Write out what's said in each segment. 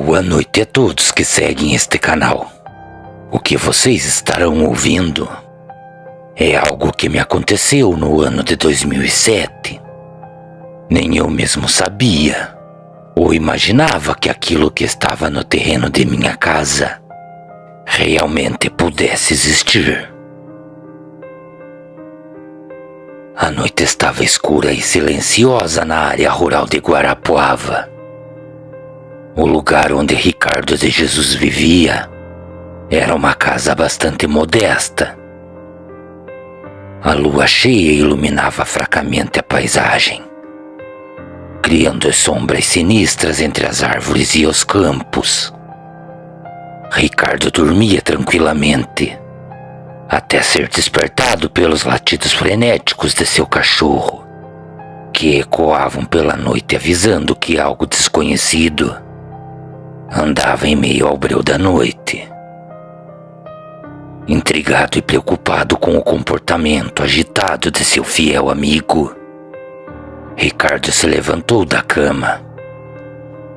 Boa noite a todos que seguem este canal. O que vocês estarão ouvindo é algo que me aconteceu no ano de 2007. Nem eu mesmo sabia ou imaginava que aquilo que estava no terreno de minha casa realmente pudesse existir. A noite estava escura e silenciosa na área rural de Guarapuava. O lugar onde Ricardo de Jesus vivia era uma casa bastante modesta. A lua cheia iluminava fracamente a paisagem, criando sombras sinistras entre as árvores e os campos. Ricardo dormia tranquilamente, até ser despertado pelos latidos frenéticos de seu cachorro, que ecoavam pela noite avisando que algo desconhecido andava em meio ao breu da noite. Intrigado e preocupado com o comportamento agitado de seu fiel amigo, Ricardo se levantou da cama,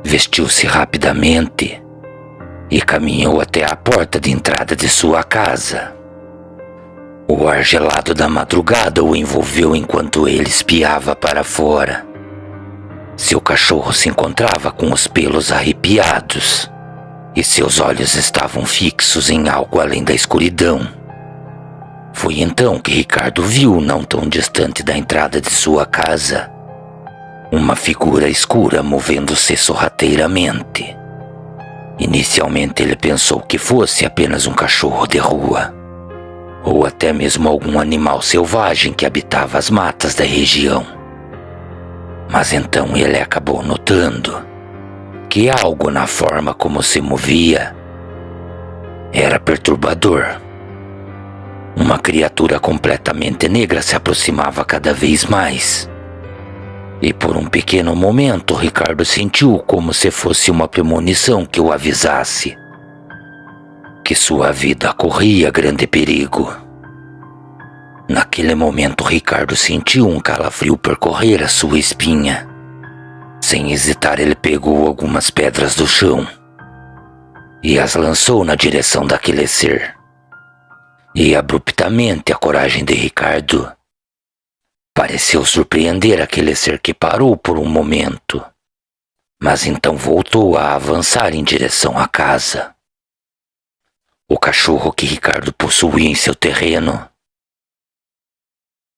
vestiu-se rapidamente e caminhou até a porta de entrada de sua casa. O ar gelado da madrugada o envolveu enquanto ele espiava para fora. Seu cachorro se encontrava com os pelos arrepiados e seus olhos estavam fixos em algo além da escuridão. Foi então que Ricardo viu, não tão distante da entrada de sua casa, uma figura escura movendo-se sorrateiramente. Inicialmente ele pensou que fosse apenas um cachorro de rua, ou até mesmo algum animal selvagem que habitava as matas da região. Mas então ele acabou notando que algo na forma como se movia era perturbador. Uma criatura completamente negra se aproximava cada vez mais. E por um pequeno momento Ricardo sentiu como se fosse uma premonição que o avisasse que sua vida corria grande perigo. Naquele momento Ricardo sentiu um calafrio percorrer a sua espinha. Sem hesitar ele pegou algumas pedras do chão e as lançou na direção daquele ser. E abruptamente a coragem de Ricardo pareceu surpreender aquele ser, que parou por um momento, mas então voltou a avançar em direção à casa. O cachorro que Ricardo possuía em seu terreno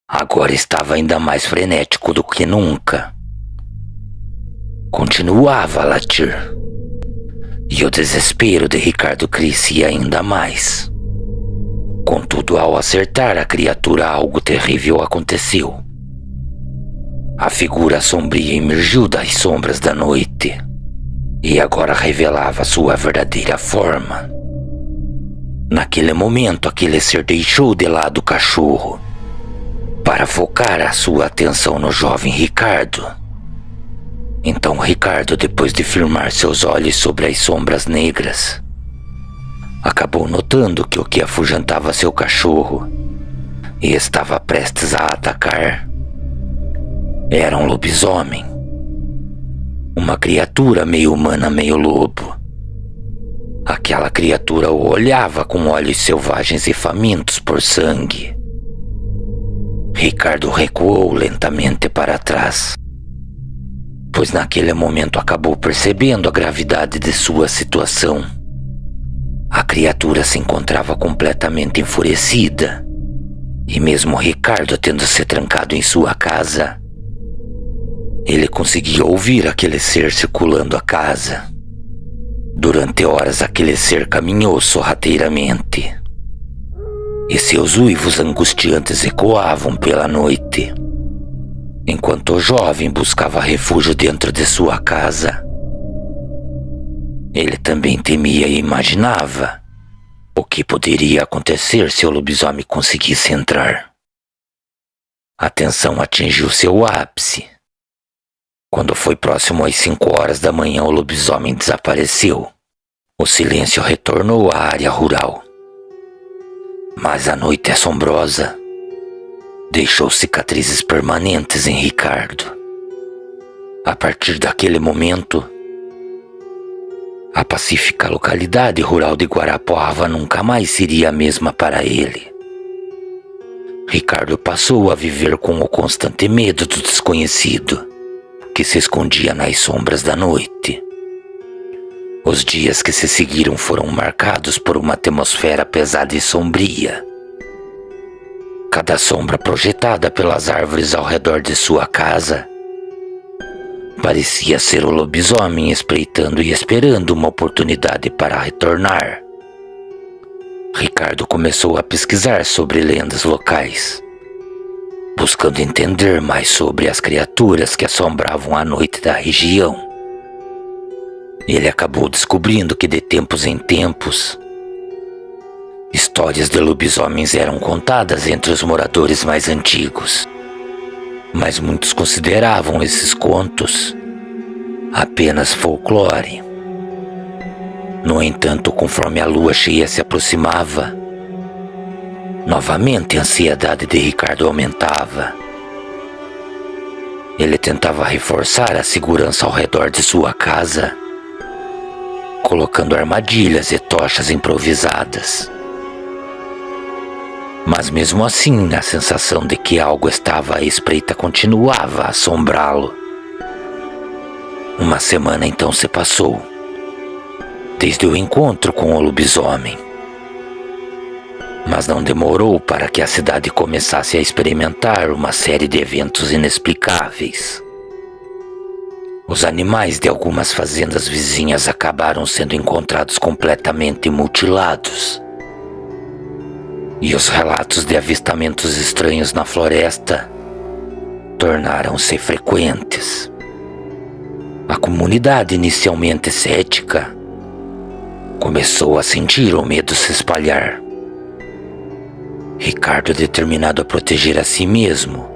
agora estava ainda mais frenético do que nunca. Continuava a latir, e o desespero de Ricardo crescia ainda mais. Contudo, ao acertar a criatura, algo terrível aconteceu. A figura sombria emergiu das sombras da noite, e agora revelava sua verdadeira forma. Naquele momento, aquele ser deixou de lado o cachorro para focar a sua atenção no jovem Ricardo. Então Ricardo, depois de firmar seus olhos sobre as sombras negras, acabou notando que o que afugentava seu cachorro e estava prestes a atacar era um lobisomem. Uma criatura meio humana, meio lobo. Aquela criatura o olhava com olhos selvagens e famintos por sangue. Ricardo recuou lentamente para trás, pois naquele momento acabou percebendo a gravidade de sua situação. A criatura se encontrava completamente enfurecida, e mesmo Ricardo tendo se trancado em sua casa, ele conseguia ouvir aquele ser circulando a casa. Durante horas aquele ser caminhou sorrateiramente, e seus uivos angustiantes ecoavam pela noite. Enquanto o jovem buscava refúgio dentro de sua casa, ele também temia e imaginava o que poderia acontecer se o lobisomem conseguisse entrar. A tensão atingiu seu ápice. Quando foi próximo às 5 horas da manhã, o lobisomem desapareceu. O silêncio retornou à área rural. Mas a noite assombrosa deixou cicatrizes permanentes em Ricardo. A partir daquele momento, A pacífica localidade rural de Guarapuava nunca mais seria a mesma para ele. Ricardo passou a viver com o constante medo do desconhecido, que se escondia nas sombras da noite. Os dias que se seguiram foram marcados por uma atmosfera pesada e sombria. Cada sombra projetada pelas árvores ao redor de sua casa parecia ser o lobisomem espreitando e esperando uma oportunidade para retornar. Ricardo começou a pesquisar sobre lendas locais, buscando entender mais sobre as criaturas que assombravam a noite da região. Ele acabou descobrindo que de tempos em tempos, histórias de lobisomens eram contadas entre os moradores mais antigos, mas muitos consideravam esses contos apenas folclore. No entanto, conforme a lua cheia se aproximava, novamente a ansiedade de Ricardo aumentava. Ele tentava reforçar a segurança ao redor de sua casa, colocando armadilhas e tochas improvisadas. Mas mesmo assim, a sensação de que algo estava à espreita continuava a assombrá-lo. Uma semana então se passou, desde o encontro com o lobisomem. Mas não demorou para que a cidade começasse a experimentar uma série de eventos inexplicáveis. Os animais de algumas fazendas vizinhas acabaram sendo encontrados completamente mutilados. E os relatos de avistamentos estranhos na floresta tornaram-se frequentes. A comunidade, inicialmente cética, começou a sentir o medo se espalhar. Ricardo, determinado a proteger a si mesmo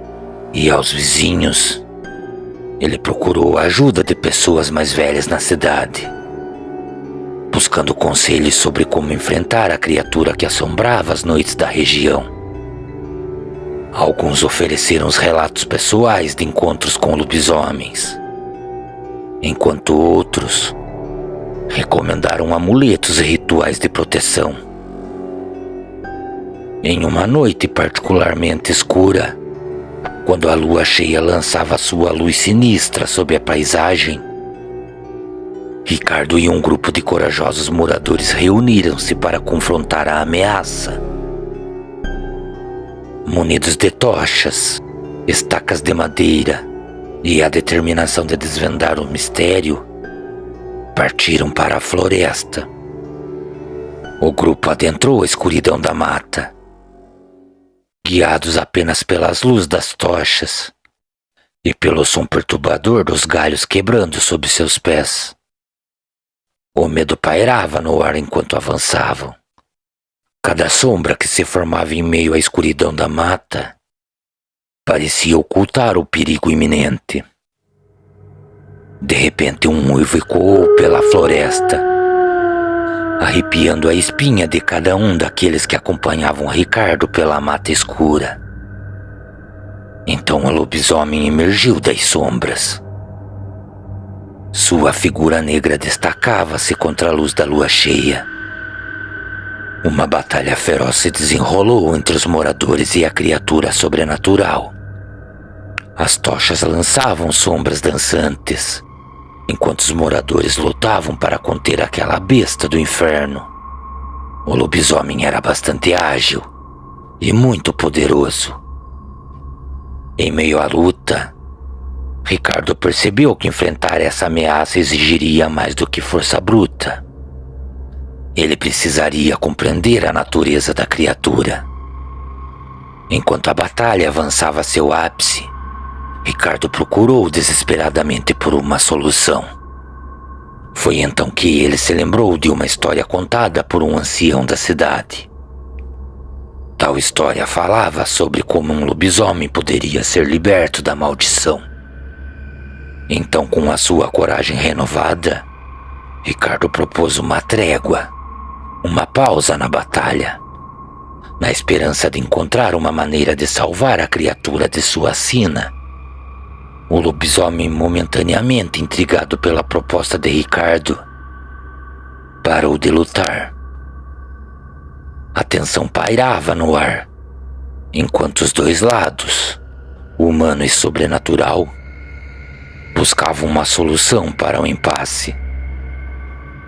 e aos vizinhos, ele procurou a ajuda de pessoas mais velhas na cidade, buscando conselhos sobre como enfrentar a criatura que assombrava as noites da região. Alguns ofereceram os relatos pessoais de encontros com lobisomens, enquanto outros recomendaram amuletos e rituais de proteção. Em uma noite particularmente escura, quando a lua cheia lançava sua luz sinistra sobre a paisagem, Ricardo e um grupo de corajosos moradores reuniram-se para confrontar a ameaça. Munidos de tochas, estacas de madeira e a determinação de desvendar o mistério, partiram para a floresta. O grupo adentrou a escuridão da mata, guiados apenas pelas luzes das tochas e pelo som perturbador dos galhos quebrando sob seus pés. O medo pairava no ar enquanto avançavam. Cada sombra que se formava em meio à escuridão da mata parecia ocultar o perigo iminente. De repente, um uivo ecoou pela floresta, arrepiando a espinha de cada um daqueles que acompanhavam Ricardo pela mata escura. Então o lobisomem emergiu das sombras. Sua figura negra destacava-se contra a luz da lua cheia. Uma batalha feroz se desenrolou entre os moradores e a criatura sobrenatural. As tochas lançavam sombras dançantes, enquanto os moradores lutavam para conter aquela besta do inferno. O lobisomem era bastante ágil e muito poderoso. Em meio à luta, Ricardo percebeu que enfrentar essa ameaça exigiria mais do que força bruta. Ele precisaria compreender a natureza da criatura. Enquanto a batalha avançava a seu ápice, Ricardo procurou desesperadamente por uma solução. Foi então que ele se lembrou de uma história contada por um ancião da cidade. Tal história falava sobre como um lobisomem poderia ser liberto da maldição. Então, com a sua coragem renovada, Ricardo propôs uma trégua, uma pausa na batalha, na esperança de encontrar uma maneira de salvar a criatura de sua sina. O lobisomem, momentaneamente intrigado pela proposta de Ricardo, parou de lutar. A tensão pairava no ar, enquanto os dois lados, humano e sobrenatural, buscavam uma solução para o impasse.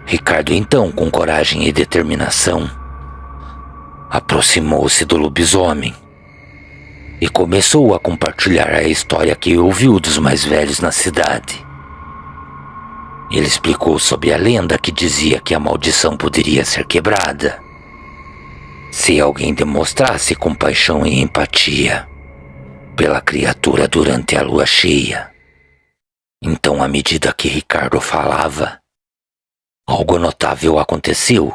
Ricardo, então, com coragem e determinação, aproximou-se do lobisomem e começou a compartilhar a história que ouviu dos mais velhos na cidade. Ele explicou sobre a lenda que dizia que a maldição poderia ser quebrada se alguém demonstrasse compaixão e empatia pela criatura durante a lua cheia. Então, à medida que Ricardo falava, algo notável aconteceu.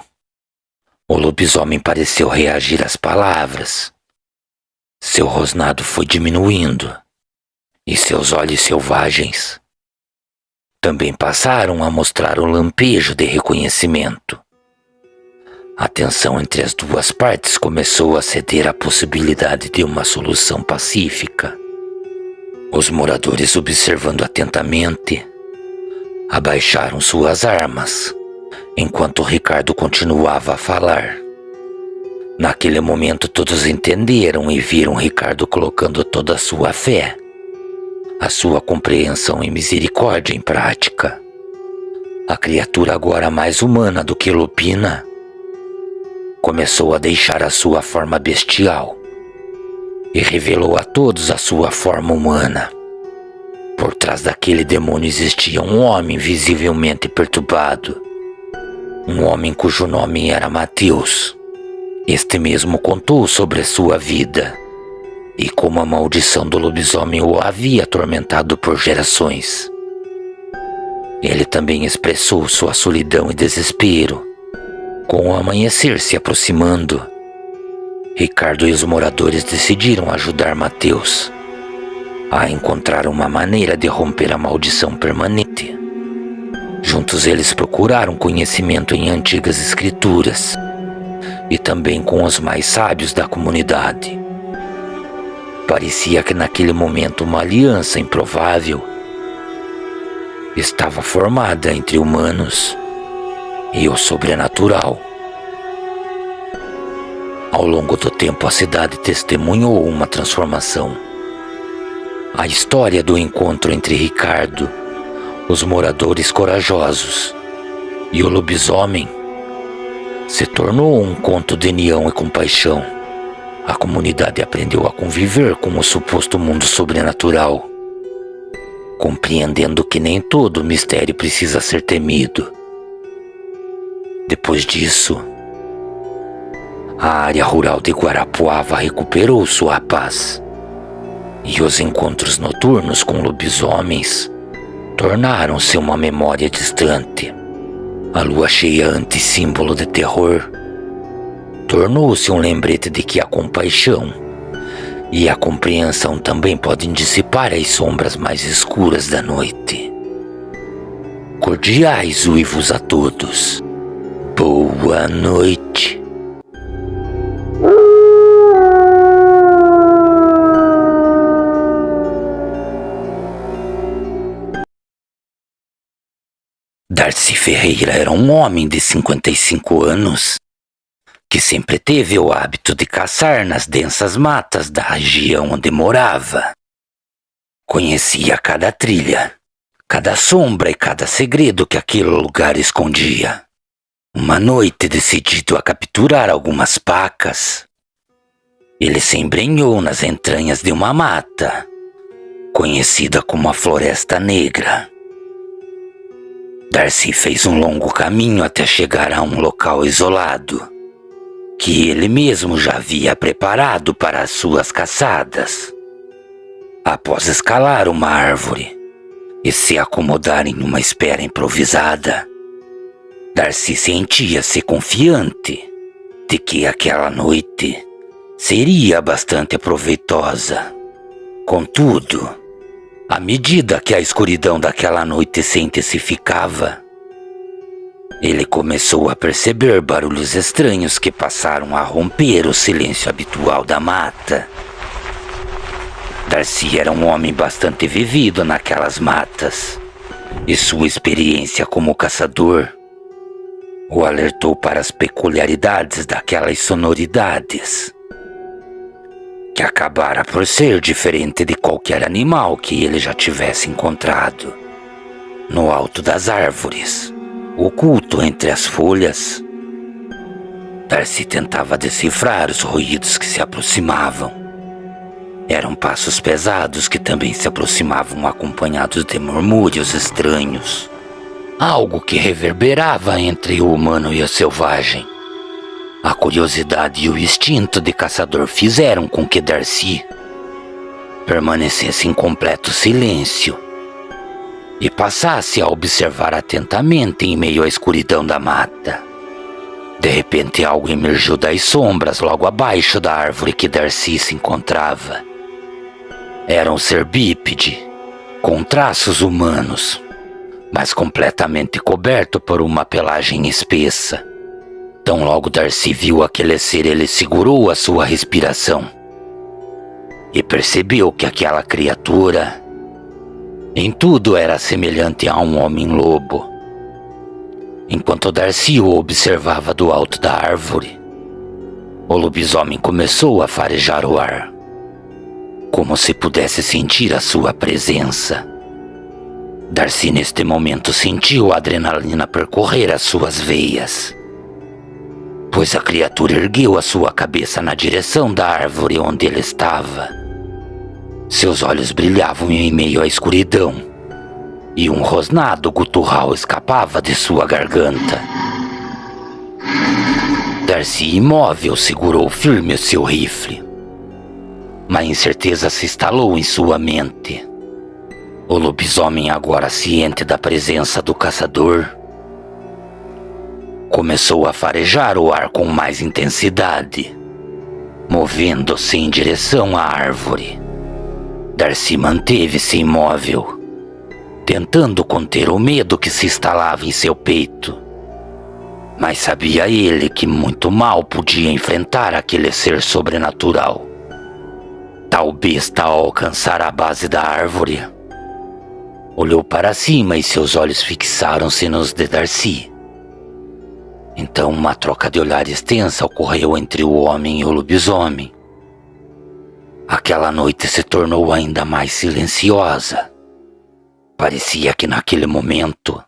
O lobisomem pareceu reagir às palavras. Seu rosnado foi diminuindo e seus olhos selvagens também passaram a mostrar um lampejo de reconhecimento. A tensão entre as duas partes começou a ceder à possibilidade de uma solução pacífica. Os moradores, observando atentamente, abaixaram suas armas, enquanto Ricardo continuava a falar. Naquele momento todos entenderam e viram Ricardo colocando toda a sua fé, a sua compreensão e misericórdia em prática. A criatura, agora mais humana do que Lupina, começou a deixar a sua forma bestial e revelou a todos a sua forma humana. Por trás daquele demônio existia um homem visivelmente perturbado, um homem cujo nome era Mateus. Este mesmo contou sobre a sua vida e como a maldição do lobisomem o havia atormentado por gerações. Ele também expressou sua solidão e desespero. Com o amanhecer se aproximando, Ricardo e os moradores decidiram ajudar Mateus a encontrar uma maneira de romper a maldição permanente. Juntos eles procuraram conhecimento em antigas escrituras e também com os mais sábios da comunidade. Parecia que naquele momento uma aliança improvável estava formada entre humanos e o sobrenatural. Ao longo do tempo, a cidade testemunhou uma transformação. A história do encontro entre Ricardo, os moradores corajosos e o lobisomem se tornou um conto de união e compaixão. A comunidade aprendeu a conviver com o suposto mundo sobrenatural, compreendendo que nem todo mistério precisa ser temido. Depois disso, a área rural de Guarapuava recuperou sua paz, e os encontros noturnos com lobisomens tornaram-se uma memória distante. A lua cheia, antissímbolo de terror, tornou-se um lembrete de que a compaixão e a compreensão também podem dissipar as sombras mais escuras da noite. Cordiais uivos a todos. Boa noite. Darcy Ferreira era um homem de 55 anos que sempre teve o hábito de caçar nas densas matas da região onde morava. Conhecia cada trilha, cada sombra e cada segredo que aquele lugar escondia. Uma noite, decidido a capturar algumas pacas, ele se embrenhou nas entranhas de uma mata, conhecida como a Floresta Negra. Darcy fez um longo caminho até chegar a um local isolado, que ele mesmo já havia preparado para as suas caçadas. Após escalar uma árvore e se acomodar em uma espera improvisada, Darcy sentia-se confiante de que aquela noite seria bastante proveitosa. Contudo, à medida que a escuridão daquela noite se intensificava, ele começou a perceber barulhos estranhos que passaram a romper o silêncio habitual da mata. Darcy era um homem bastante vivido naquelas matas, e sua experiência como caçador o alertou para as peculiaridades daquelas sonoridades, que acabara por ser diferente de qualquer animal que ele já tivesse encontrado. No alto das árvores, oculto entre as folhas, Darcy tentava decifrar os ruídos que se aproximavam. Eram passos pesados que também se aproximavam acompanhados de murmúrios estranhos. Algo que reverberava entre o humano e o selvagem. A curiosidade e o instinto de caçador fizeram com que Darcy permanecesse em completo silêncio e passasse a observar atentamente em meio à escuridão da mata. De repente algo emergiu das sombras logo abaixo da árvore que Darcy se encontrava. Era um ser bípede, com traços humanos, mas completamente coberto por uma pelagem espessa. Tão logo Darcy viu aquele ser, ele segurou a sua respiração e percebeu que aquela criatura em tudo era semelhante a um homem-lobo. Enquanto Darcy o observava do alto da árvore, o lobisomem começou a farejar o ar, como se pudesse sentir a sua presença. Darcy neste momento sentiu a adrenalina percorrer as suas veias, pois a criatura ergueu a sua cabeça na direção da árvore onde ele estava. Seus olhos brilhavam em meio à escuridão, e um rosnado gutural escapava de sua garganta. Darcy, imóvel, segurou firme o seu rifle. Uma incerteza se instalou em sua mente. O lobisomem, agora ciente da presença do caçador, começou a farejar o ar com mais intensidade, movendo-se em direção à árvore. Darcy manteve-se imóvel, tentando conter o medo que se instalava em seu peito. Mas sabia ele que muito mal podia enfrentar aquele ser sobrenatural. Tal besta, ao alcançar a base da árvore, olhou para cima e seus olhos fixaram-se nos de Darcy. Então uma troca de olhares tensa ocorreu entre o homem e o lobisomem. Aquela noite se tornou ainda mais silenciosa. Parecia que naquele momento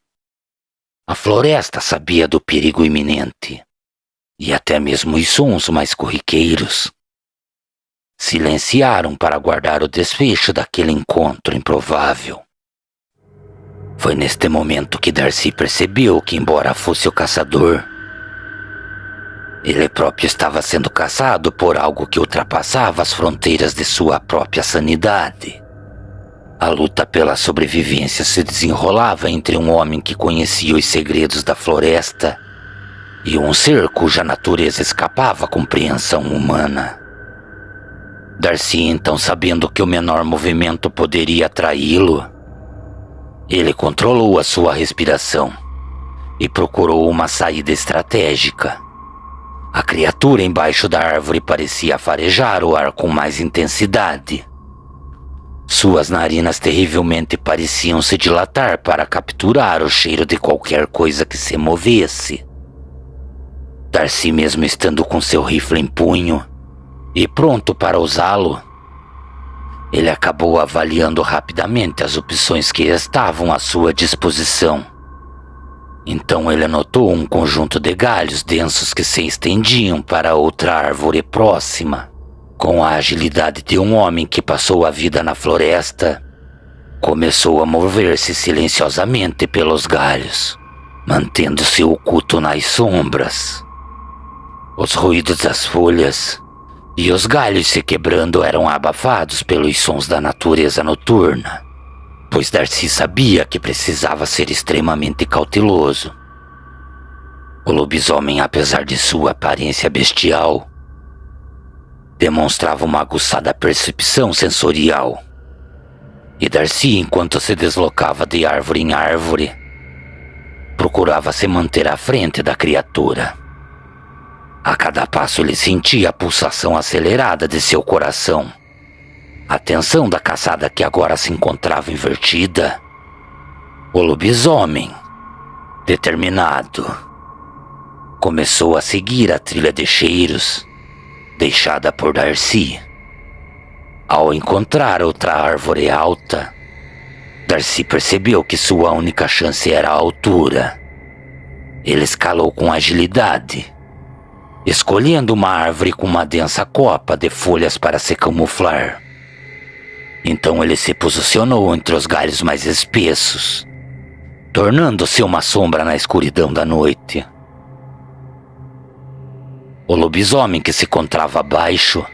a floresta sabia do perigo iminente, e até mesmo os sons mais corriqueiros silenciaram para guardar o desfecho daquele encontro improvável. Foi neste momento que Darcy percebeu que, embora fosse o caçador, ele próprio estava sendo caçado por algo que ultrapassava as fronteiras de sua própria sanidade. A luta pela sobrevivência se desenrolava entre um homem que conhecia os segredos da floresta e um ser cuja natureza escapava à compreensão humana. Darcy, então, sabendo que o menor movimento poderia atraí-lo, ele controlou a sua respiração e procurou uma saída estratégica. A criatura embaixo da árvore parecia farejar o ar com mais intensidade. Suas narinas terrivelmente pareciam se dilatar para capturar o cheiro de qualquer coisa que se movesse. Darcy, mesmo estando com seu rifle em punho e pronto para usá-lo, ele acabou avaliando rapidamente as opções que estavam à sua disposição. Então ele notou um conjunto de galhos densos que se estendiam para outra árvore próxima. Com a agilidade de um homem que passou a vida na floresta, começou a mover-se silenciosamente pelos galhos, mantendo-se oculto nas sombras. Os ruídos das folhas e os galhos se quebrando eram abafados pelos sons da natureza noturna, pois Darcy sabia que precisava ser extremamente cauteloso. O lobisomem, apesar de sua aparência bestial, demonstrava uma aguçada percepção sensorial. E Darcy, enquanto se deslocava de árvore em árvore, procurava se manter à frente da criatura. A cada passo ele sentia a pulsação acelerada de seu coração. A tensão da caçada que agora se encontrava invertida. O lobisomem, determinado, começou a seguir a trilha de cheiros deixada por Darcy. Ao encontrar outra árvore alta, Darcy percebeu que sua única chance era a altura. Ele escalou com agilidade, escolhendo uma árvore com uma densa copa de folhas para se camuflar. Então ele se posicionou entre os galhos mais espessos, tornando-se uma sombra na escuridão da noite. O lobisomem, que se encontrava abaixo,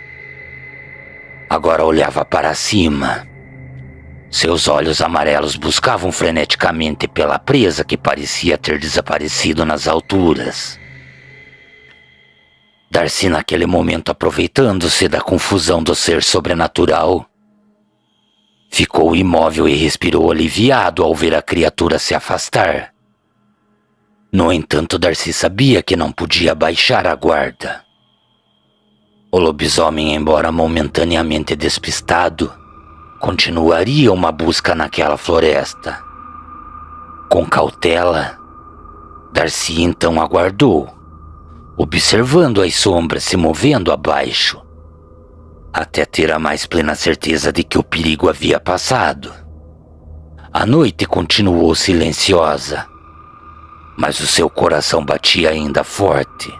agora olhava para cima. Seus olhos amarelos buscavam freneticamente pela presa que parecia ter desaparecido nas alturas. Darcy, naquele momento, aproveitando-se da confusão do ser sobrenatural, ficou imóvel e respirou aliviado ao ver a criatura se afastar. No entanto, Darcy sabia que não podia baixar a guarda. O lobisomem, embora momentaneamente despistado, continuaria uma busca naquela floresta. Com cautela, Darcy então aguardou, observando as sombras se movendo abaixo, até ter a mais plena certeza de que o perigo havia passado. A noite continuou silenciosa, mas o seu coração batia ainda forte.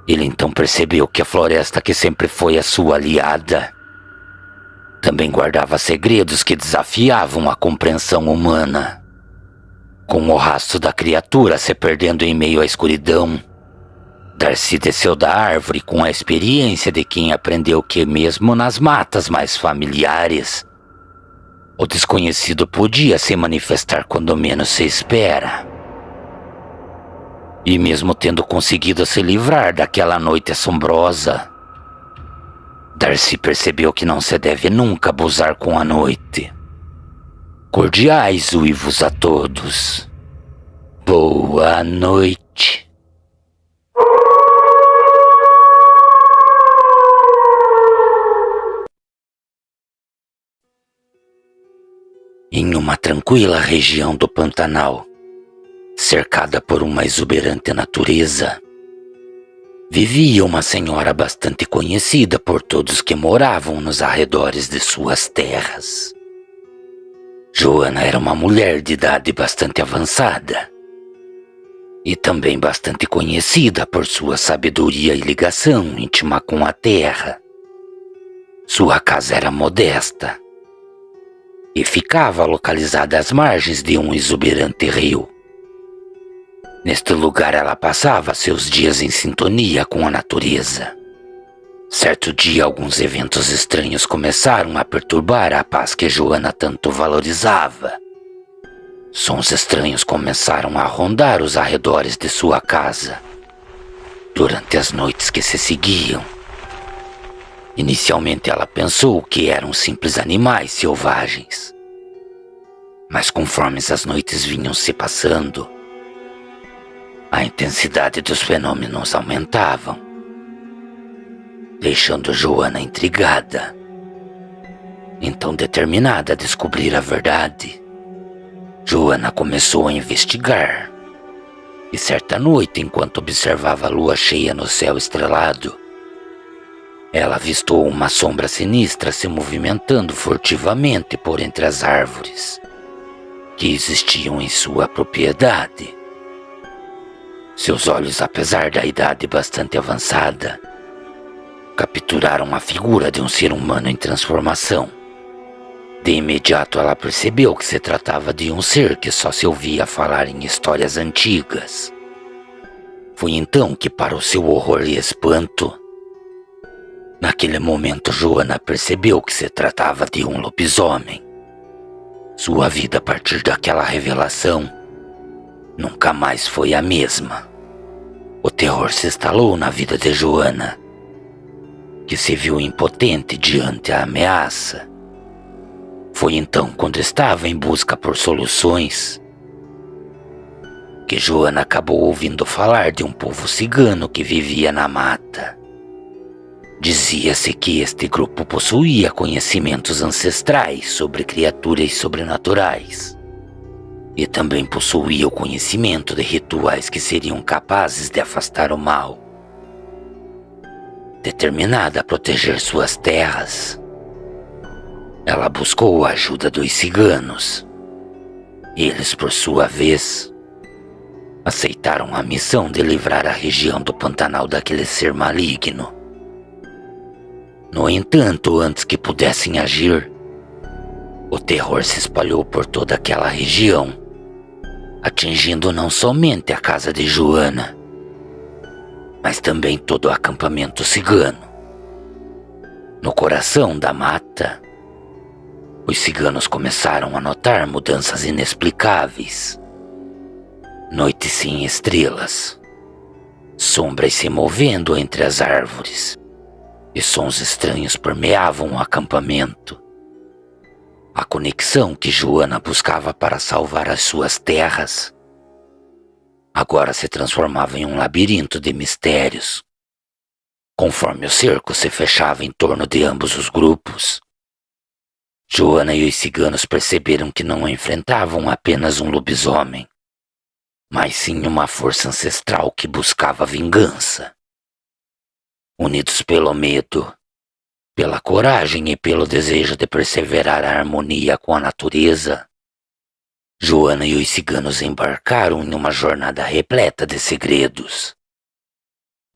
Ele então percebeu que a floresta, que sempre foi a sua aliada, também guardava segredos que desafiavam a compreensão humana. Com o rastro da criatura se perdendo em meio à escuridão, Darcy desceu da árvore com a experiência de quem aprendeu que mesmo nas matas mais familiares, o desconhecido podia se manifestar quando menos se espera. E mesmo tendo conseguido se livrar daquela noite assombrosa, Darcy percebeu que não se deve nunca abusar com a noite. Cordiais uivos a todos. Boa noite. Em uma tranquila região do Pantanal, cercada por uma exuberante natureza, vivia uma senhora bastante conhecida por todos que moravam nos arredores de suas terras. Joana era uma mulher de idade bastante avançada e também bastante conhecida por sua sabedoria e ligação íntima com a terra. Sua casa era modesta e ficava localizada às margens de um exuberante rio. Neste lugar ela passava seus dias em sintonia com a natureza. Certo dia, alguns eventos estranhos começaram a perturbar a paz que Joana tanto valorizava. Sons estranhos começaram a rondar os arredores de sua casa durante as noites que se seguiam. Inicialmente ela pensou que eram simples animais selvagens, mas conforme as noites vinham se passando, a intensidade dos fenômenos aumentavam, deixando Joana intrigada. Então, determinada a descobrir a verdade, Joana começou a investigar. E certa noite, enquanto observava a lua cheia no céu estrelado, ela avistou uma sombra sinistra se movimentando furtivamente por entre as árvores que existiam em sua propriedade. Seus olhos, apesar da idade bastante avançada, capturaram a figura de um ser humano em transformação. De imediato ela percebeu que se tratava de um ser que só se ouvia falar em histórias antigas. Foi então que, para o seu horror e espanto, naquele momento Joana percebeu que se tratava de um lobisomem. Sua vida, a partir daquela revelação, nunca mais foi a mesma. O terror se instalou na vida de Joana, que se viu impotente diante a ameaça. Foi então, quando estava em busca por soluções, que Joana acabou ouvindo falar de um povo cigano que vivia na mata. Dizia-se que este grupo possuía conhecimentos ancestrais sobre criaturas sobrenaturais e também possuía o conhecimento de rituais que seriam capazes de afastar o mal. Determinada a proteger suas terras, ela buscou a ajuda dos ciganos. Eles, por sua vez, aceitaram a missão de livrar a região do Pantanal daquele ser maligno. No entanto, antes que pudessem agir, o terror se espalhou por toda aquela região, atingindo não somente a casa de Joana, mas também todo o acampamento cigano. No coração da mata, os ciganos começaram a notar mudanças inexplicáveis. Noites sem estrelas, sombras se movendo entre as árvores, e sons estranhos permeavam o acampamento. A conexão que Joana buscava para salvar as suas terras agora se transformava em um labirinto de mistérios. Conforme o cerco se fechava em torno de ambos os grupos, Joana e os ciganos perceberam que não enfrentavam apenas um lobisomem, mas sim uma força ancestral que buscava vingança. Unidos pelo medo, pela coragem e pelo desejo de perseverar a harmonia com a natureza, Joana e os ciganos embarcaram em uma jornada repleta de segredos,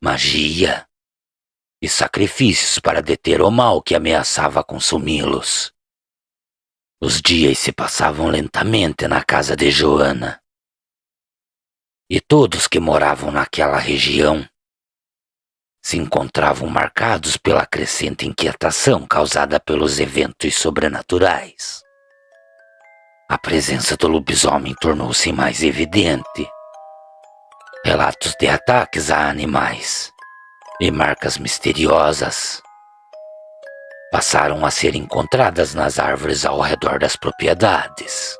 magia e sacrifícios para deter o mal que ameaçava consumi-los. Os dias se passavam lentamente na casa de Joana, e todos que moravam naquela região se encontravam marcados pela crescente inquietação causada pelos eventos sobrenaturais. A presença do lobisomem tornou-se mais evidente. Relatos de ataques a animais e marcas misteriosas passaram a ser encontradas nas árvores ao redor das propriedades.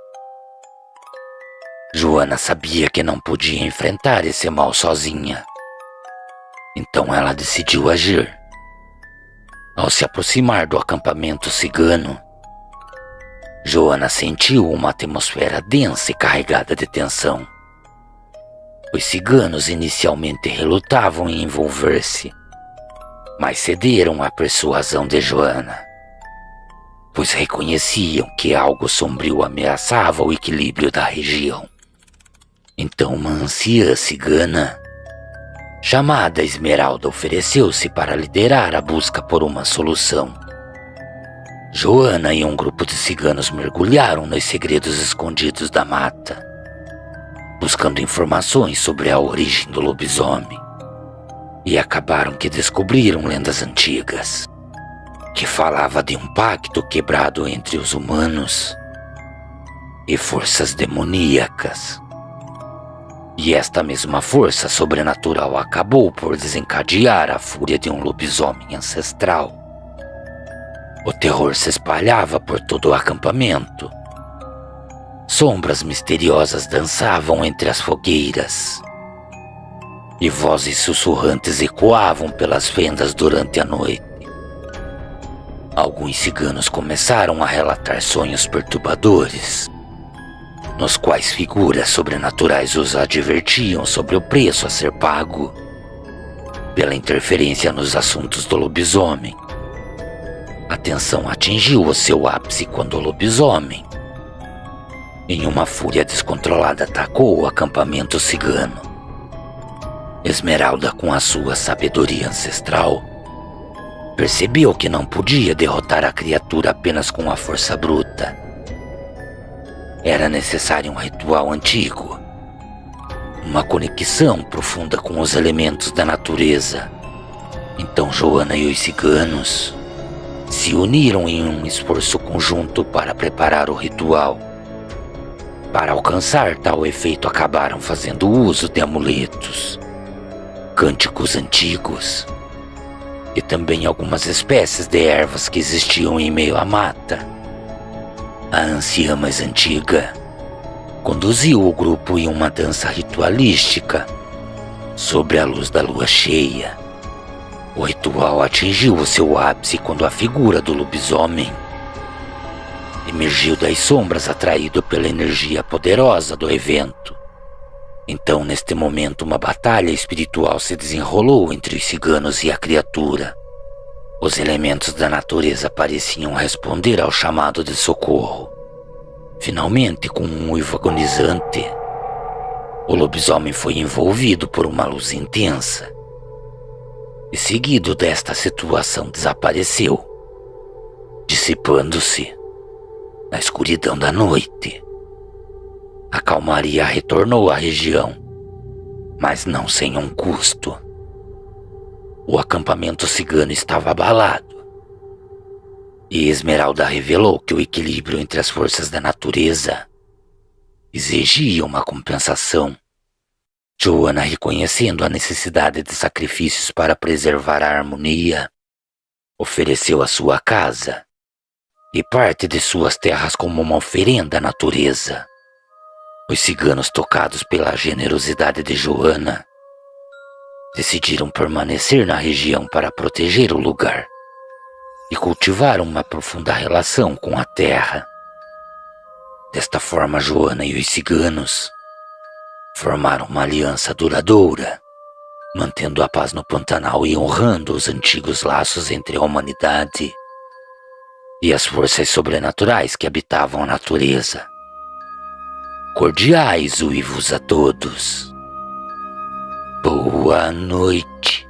Joana sabia que não podia enfrentar esse mal sozinha. Então ela decidiu agir. Ao se aproximar do acampamento cigano, Joana sentiu uma atmosfera densa e carregada de tensão. Os ciganos inicialmente relutavam em envolver-se, mas cederam à persuasão de Joana, pois reconheciam que algo sombrio ameaçava o equilíbrio da região. Então uma anciã cigana, chamada Esmeralda, ofereceu-se para liderar a busca por uma solução. Joana e um grupo de ciganos mergulharam nos segredos escondidos da mata, buscando informações sobre a origem do lobisomem, e acabaram que descobriram lendas antigas, que falava de um pacto quebrado entre os humanos e forças demoníacas. E esta mesma força sobrenatural acabou por desencadear a fúria de um lobisomem ancestral. O terror se espalhava por todo o acampamento. Sombras misteriosas dançavam entre as fogueiras, e vozes sussurrantes ecoavam pelas fendas durante a noite. Alguns ciganos começaram a relatar sonhos perturbadores, nos quais figuras sobrenaturais os advertiam sobre o preço a ser pago pela interferência nos assuntos do lobisomem. A tensão atingiu o seu ápice quando o lobisomem, em uma fúria descontrolada, atacou o acampamento cigano. Esmeralda, com a sua sabedoria ancestral, percebeu que não podia derrotar a criatura apenas com a força bruta. Era necessário um ritual antigo, uma conexão profunda com os elementos da natureza. Então Joana e os ciganos se uniram em um esforço conjunto para preparar o ritual. Para alcançar tal efeito, acabaram fazendo uso de amuletos, cânticos antigos e também algumas espécies de ervas que existiam em meio à mata. A anciã mais antiga conduziu o grupo em uma dança ritualística sobre a luz da lua cheia. O ritual atingiu o seu ápice quando a figura do lobisomem emergiu das sombras atraído pela energia poderosa do evento. Então, neste momento, uma batalha espiritual se desenrolou entre os ciganos e a criatura. Os elementos da natureza pareciam responder ao chamado de socorro. Finalmente, com um uivo agonizante, o lobisomem foi envolvido por uma luz intensa. E seguido desta situação desapareceu, dissipando-se na escuridão da noite. A calmaria retornou à região, mas não sem um custo. O acampamento cigano estava abalado, e Esmeralda revelou que o equilíbrio entre as forças da natureza exigia uma compensação. Joana, reconhecendo a necessidade de sacrifícios para preservar a harmonia, ofereceu a sua casa e parte de suas terras como uma oferenda à natureza. Os ciganos, tocados pela generosidade de Joana, decidiram permanecer na região para proteger o lugar e cultivar uma profunda relação com a terra. Desta forma, Joana e os ciganos formaram uma aliança duradoura, mantendo a paz no Pantanal e honrando os antigos laços entre a humanidade e as forças sobrenaturais que habitavam a natureza. Cordiais uivos a todos. Boa noite.